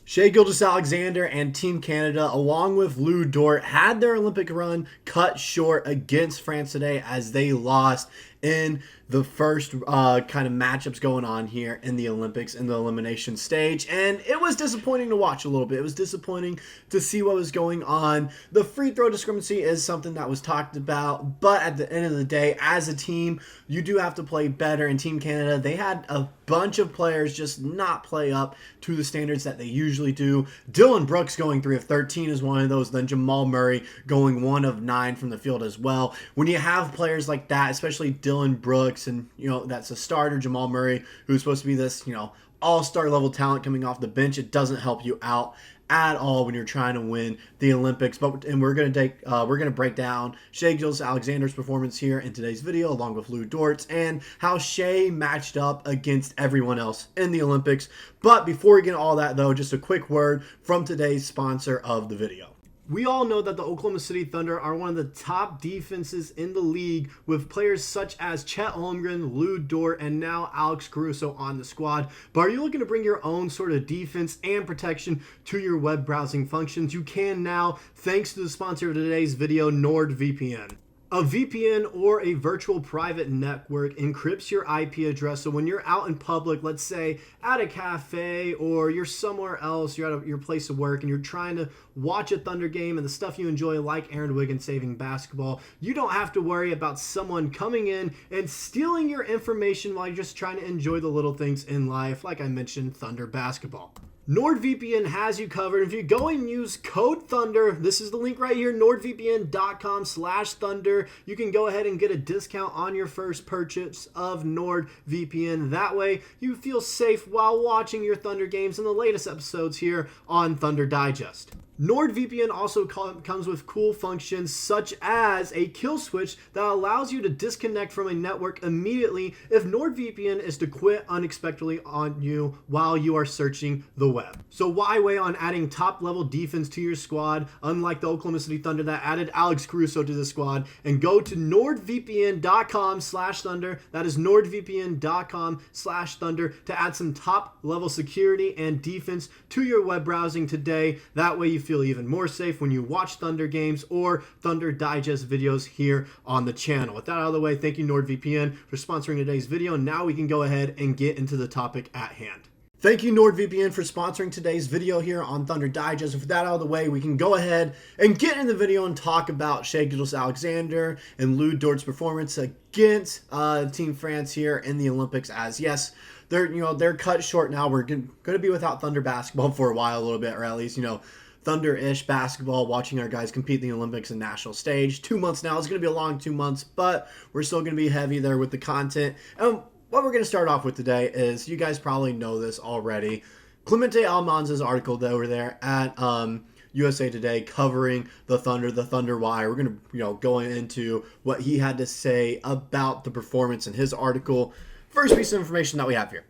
Shai Gilgeous-Alexander and Team Canada, along with Lu Dort, had their Olympic run cut short against France today as they lost in the first kind of matchups going on here in the Olympics in the elimination stage. And it was disappointing to watch a little bit. It was disappointing to see what was going on. The free throw discrepancy is something that was talked about, but at the end of the day, as a team, you do have to play better. And Team Canada, they had a bunch of players just not play up to the standards that they usually do. Dillon Brooks going 3 of 13 is one of those. Then Jamal Murray going 1 of 9 from the field as well. When you have players like that, especially Dillon Brooks, and that's a starter, Jamal Murray, who's supposed to be this all-star level talent coming off the bench, it doesn't help you out at all when you're trying to win the Olympics. And we're gonna break down Shai Gilgeous-Alexander's performance here in today's video, along with Lu Dort's, and how Shai matched up against everyone else in the Olympics. But before we get all that, though, just a quick word from today's sponsor of the video. We all know that the Oklahoma City Thunder are one of the top defenses in the league, with players such as Chet Holmgren, Lu Dort, and now Alex Caruso on the squad. But are you looking to bring your own sort of defense and protection to your web browsing functions? You can now, thanks to the sponsor of today's video, NordVPN. A VPN, or a virtual private network, encrypts your IP address. So when you're out in public, let's say at a cafe or you're somewhere else, you're at your place of work and you're trying to watch a Thunder game and the stuff you enjoy, like Aaron Wiggins saving basketball, you don't have to worry about someone coming in and stealing your information while you're just trying to enjoy the little things in life, like I mentioned, Thunder basketball. NordVPN has you covered. If you go and use code Thunder, this is the link right here, nordvpn.com/Thunder. You can go ahead and get a discount on your first purchase of NordVPN. That way you feel safe while watching your Thunder games and the latest episodes here on Thunder Digest. NordVPN also comes with cool functions such as a kill switch that allows you to disconnect from a network immediately if NordVPN is to quit unexpectedly on you while you are searching the web. So why wait on adding top-level defense to your squad, unlike the Oklahoma City Thunder that added Alex Caruso to the squad, and go to nordvpn.com/Thunder. That is nordvpn.com/Thunder to add some top-level security and defense to your web browsing today. That way you feel even more safe when you watch Thunder games or Thunder Digest videos here on the channel. With that out of the way, thank you NordVPN for sponsoring today's video. Now we can go ahead and get into the topic at hand. Thank you NordVPN for sponsoring today's video here on Thunder Digest. With that out of the way, we can go ahead and get in the video and talk about Shai Gilgeous-Alexander and Lu Dort's performance against Team France here in the Olympics. As yes, they're cut short now. We're going to be without Thunder basketball for a while, a little bit, or at least Thunder-ish basketball, watching our guys compete in the Olympics and national stage. 2 months now. It's going to be a long 2 months, but we're still going to be heavy there with the content. And what we're going to start off with today is, you guys probably know this already, Clemente Almanza's article over there at USA Today covering the Thunder Wire. We're going to go into what he had to say about the performance in his article. First piece of information that we have here.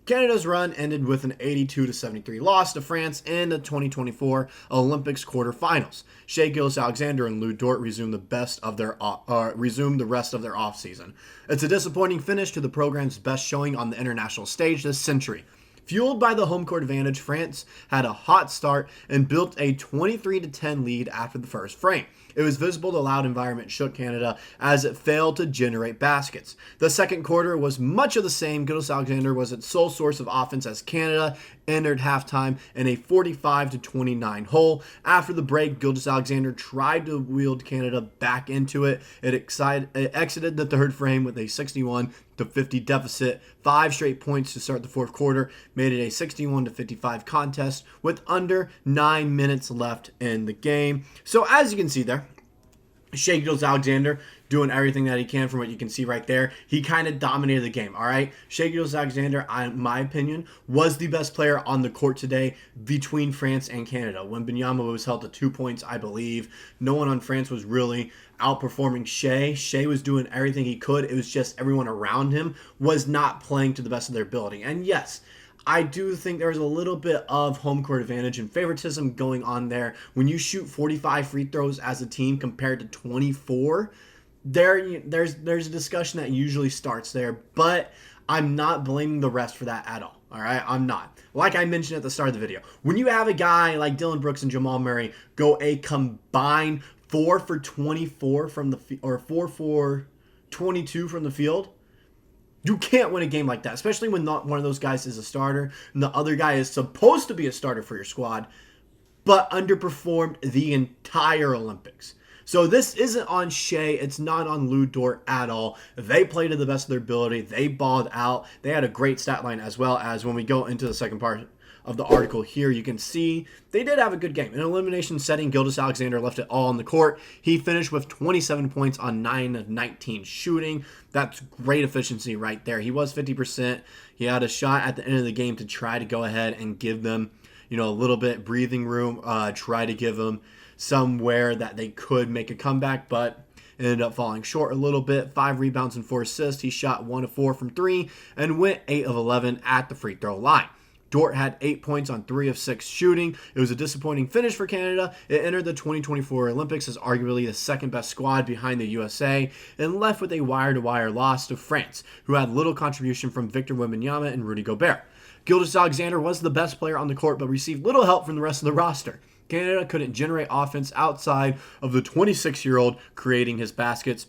Canada's run ended with an 82-73 loss to France in the 2024 Olympics quarterfinals. Shai Gilgeous-Alexander and Lu Dort resumed the rest of their offseason. It's a disappointing finish to the program's best showing on the international stage this century. Fueled by the home court advantage, France had a hot start and built a 23-10 lead after the first frame. It was visible the loud environment shook Canada as it failed to generate baskets. The second quarter was much of the same. Gilgeous-Alexander was its sole source of offense as Canada entered halftime in a 45-29 hole. After the break, Gilgeous-Alexander tried to wield Canada back into it. It exited the third frame with a 61-50 deficit. 5 straight points to start the fourth quarter made it a 61-55 contest with under 9 minutes left in the game. So as you can see there, Shai Gilgeous-Alexander doing everything that he can from what you can see right there. He kind of dominated the game, all right? Shai Gilgeous-Alexander, in my opinion, was the best player on the court today between France and Canada. Wembanyama was held to 2 points, I believe. No one on France was really outperforming Shai. Shai was doing everything he could. It was just everyone around him was not playing to the best of their ability. And yes, I do think there's a little bit of home court advantage and favoritism going on there. When you shoot 45 free throws as a team compared to 24, there's a discussion that usually starts there, but I'm not blaming the rest for that at all. All right, I'm not. Like I mentioned at the start of the video, when you have a guy like Dylan Brooks and Jamal Murray go a combined 4 for 24 from the or 4 for 22 from the field, you can't win a game like that, especially when not one of those guys is a starter and the other guy is supposed to be a starter for your squad, but underperformed the entire Olympics. So this isn't on Shai. It's not on Lu Dort at all. They played to the best of their ability. They balled out. They had a great stat line, as well as when we go into the second part of the article here, you can see they did have a good game. In an elimination setting, Gilgeous-Alexander left it all on the court. He finished with 27 points on 9 of 19 shooting. That's great efficiency right there. He was 50%. He had a shot at the end of the game to try to go ahead and give them, a little bit breathing room, try to give them somewhere that they could make a comeback, but ended up falling short a little bit. 5 rebounds and 4 assists. He shot 1 of 4 from 3 and went 8 of 11 at the free throw line. Dort had 8 points on 3 of 6 shooting. It was a disappointing finish for Canada. It entered the 2024 Olympics as arguably the second best squad behind the USA and left with a wire-to-wire loss to France, who had little contribution from Victor Wembanyama and Rudy Gobert. Gilgeous-Alexander was the best player on the court but received little help from the rest of the roster. Canada couldn't generate offense outside of the 26-year-old creating his baskets.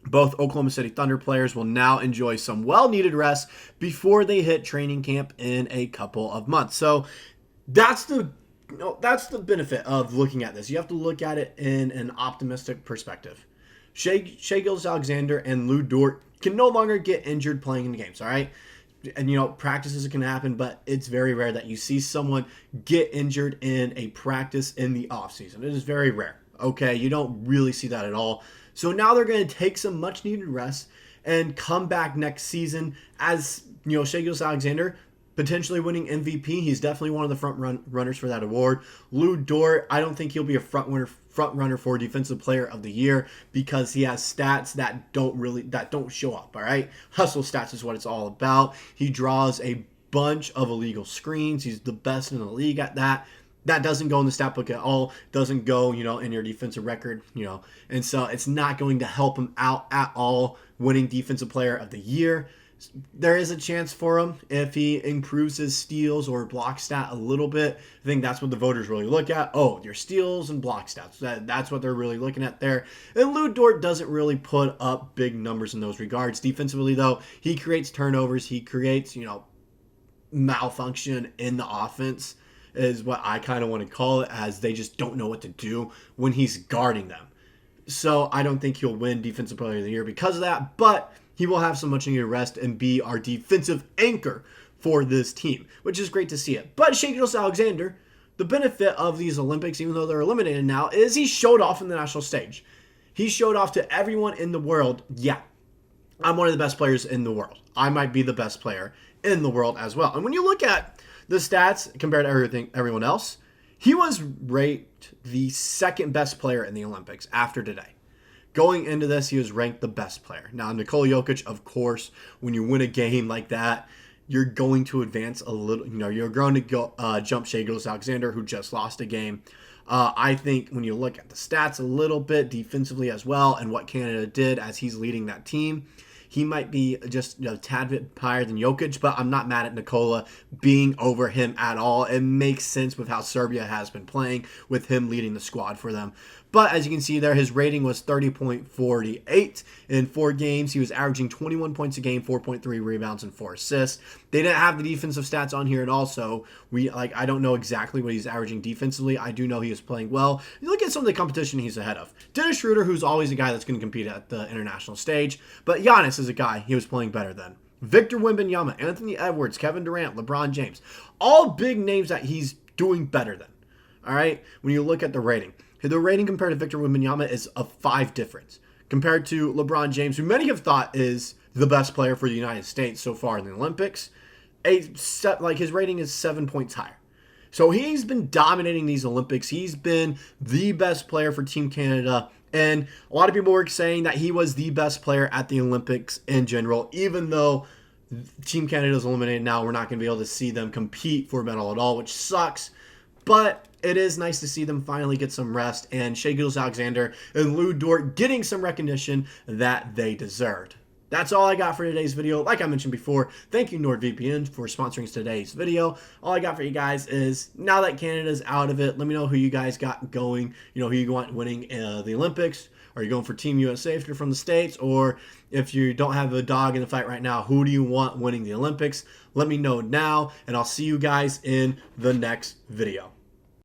Both Oklahoma City Thunder players will now enjoy some well-needed rest before they hit training camp in a couple of months. So that's the benefit of looking at this. You have to look at it in an optimistic perspective. Shai Gilgeous-Alexander and Lu Dort can no longer get injured playing in the games, all right? And, practices can happen, but it's very rare that you see someone get injured in a practice in the offseason. It is very rare, okay? You don't really see that at all. So now they're going to take some much-needed rest and come back next season as, Shai Gilgeous-Alexander potentially winning MVP. He's definitely one of the runners for that award. Lu Dort, I don't think he'll be a front runner for Defensive Player of the Year because he has stats that don't show up, all right? Hustle stats is what it's all about. He draws a bunch of illegal screens. He's the best in the league at that. That doesn't go in the stat book at all. Doesn't go, in your defensive record, And so it's not going to help him out at all winning Defensive Player of the Year. There is a chance for him if he improves his steals or block stat a little bit. I think that's what the voters really look at. Oh, your steals and block stats. That's what they're really looking at there. And Lu Dort doesn't really put up big numbers in those regards. Defensively, though, he creates turnovers. He creates, malfunction in the offense is what I kind of want to call it, as they just don't know what to do when he's guarding them. So I don't think he'll win Defensive Player of the Year because of that, but he will have some much needed rest and be our defensive anchor for this team, which is great to see it. But Shai Gilgeous-Alexander, the benefit of these Olympics, even though they're eliminated now, is he showed off in the national stage. He showed off to everyone in the world, yeah, I'm one of the best players in the world. I might be the best player in the world as well. And when you look at the stats compared to everyone else, he was ranked the second best player in the Olympics after today. Going into this, he was ranked the best player. Now, Nikola Jokic, of course, when you win a game like that, you're going to advance a little. You're going to go jump Shai Gilgeous-Alexander, who just lost a game. I think when you look at the stats a little bit defensively as well and what Canada did as he's leading that team, he might be just a tad bit higher than Jokic, but I'm not mad at Nikola being over him at all. It makes sense with how Serbia has been playing with him leading the squad for them. But as you can see there, his rating was 30.48 in 4 games. He was averaging 21 points a game, 4.3 rebounds, and 4 assists. They didn't have the defensive stats on here at all, so I don't know exactly what he's averaging defensively. I do know he is playing well. You look at some of the competition he's ahead of. Dennis Schroeder, who's always a guy that's going to compete at the international stage, but Giannis is a guy he was playing better than. Victor Wembanyama, Anthony Edwards, Kevin Durant, LeBron James, all big names that he's doing better than. All right, when you look at the rating compared to Victor Wembanyama is a 5 difference. Compared to LeBron James, who many have thought is the best player for the United States so far in the Olympics, his rating is 7 points higher. So he's been dominating these Olympics. He's been the best player for Team Canada. And a lot of people were saying that he was the best player at the Olympics in general, even though Team Canada is eliminated now. We're not going to be able to see them compete for a medal at all, which sucks. But it is nice to see them finally get some rest, and Shai Gilgeous-Alexander and Lu Dort getting some recognition that they deserved. That's all I got for today's video. Like I mentioned before, thank you NordVPN for sponsoring today's video. All I got for you guys is, now that Canada's out of it, let me know who you guys got going. You know, who you want winning the Olympics. Are you going for Team USA if you're from the States? Or if you don't have a dog in the fight right now, who do you want winning the Olympics? Let me know now, and I'll see you guys in the next video.